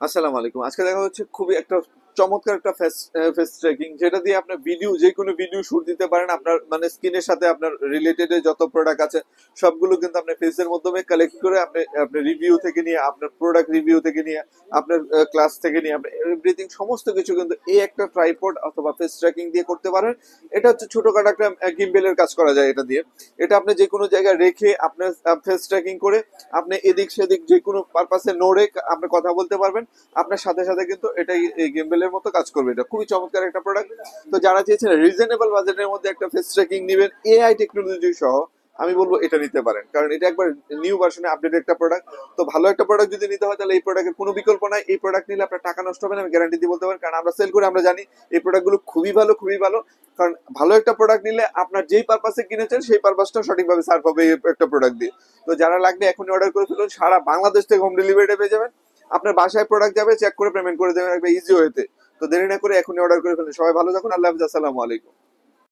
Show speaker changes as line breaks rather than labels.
আসসালামু আলাইকুম। আজকে দেখা হচ্ছে খুবই একটা চমৎকার একটা ফেস ফেস ট্র্যাকিং, যেটা দিয়ে আপনার ভিডিও, যে কোনো ভিডিও শুট দিতে পারেন। আপনার মানে স্ক্রিনের সাথে আপনার রিলেটেড যত প্রোডাক্ট আছে সবগুলো কিন্তু আপনি ফেসের মাধ্যমে কালেক্ট করে আপনি আপনার রিভিউ থেকে নিয়ে, আপনার প্রোডাক্ট রিভিউ থেকে নিয়ে, আপনার ক্লাস থেকে নিয়ে, আপনি এভরিথিং সমস্ত কিছু কিন্তু এই একটা ট্রাইপড অথবা ফেস ট্র্যাকিং দিয়ে করতে পারেন। এটা হচ্ছে ছোটখাটো একটা গিম্বেলের কাজ করা যায় এটা দিয়ে। এটা আপনি যে কোনো জায়গায় রেখে আপনার ফেস ট্র্যাকিং করে আপনি এদিক সেদিক যে কোনো পারপাসে নড়ে আপনি কথা বলতে পারবেন। আপনার সাথে সাথে কিন্তু এটাই এই গেমবেলের মতো কাজ করবে। এটা খুবই চমৎকার একটা প্রোডাক্ট। তো যারা চেয়েছেন রিজনেবল বাজেটের মধ্যে একটা ফেস ট্র্যাকিং নেবেন এআই টেকনোলজি সহ, আমি বলবো এটা নিতে পারেন, কারণ এটা একবার নিউ ভার্সনে আপডেট একটা প্রোডাক্ট। তো ভালো একটা প্রোডাক্ট যদি নিতে হয় তাহলে এই প্রোডাক্টের কোনো বিকল্প নাই। এই প্রোডাক্ট নিলে আপনার টাকা নষ্ট হবে না, আমি গ্যারান্টি দিয়ে বলতে পারেন, কারণ আমরা সেল করে আমরা জানি এই প্রোডাক্টগুলো খুবই ভালো, খুবই ভালো। কারণ ভালো একটা প্রোডাক্ট নিলে আপনার যেই পারপাসে কিনেছেন সেই পারপাসটা সঠিকভাবে সার্ভ হবে এই একটা প্রোডাক্ট দিয়ে। তো যারা লাগবে এখনই অর্ডার করে ফেলুন, সারা বাংলাদেশ থেকে হোম ডেলিভারিটা পেয়ে যাবেন। আপনার বাসায় প্রোডাক্ট যাবে, চেক করে পেমেন্ট করে দেবেন একবার ইজি ওয়েতে। তো দেরি না করে এখনই অর্ডার করে ফেলুন। সবাই ভালো থাকুন, আল্লাহ হাফিজ, আসসালামু আলাইকুম।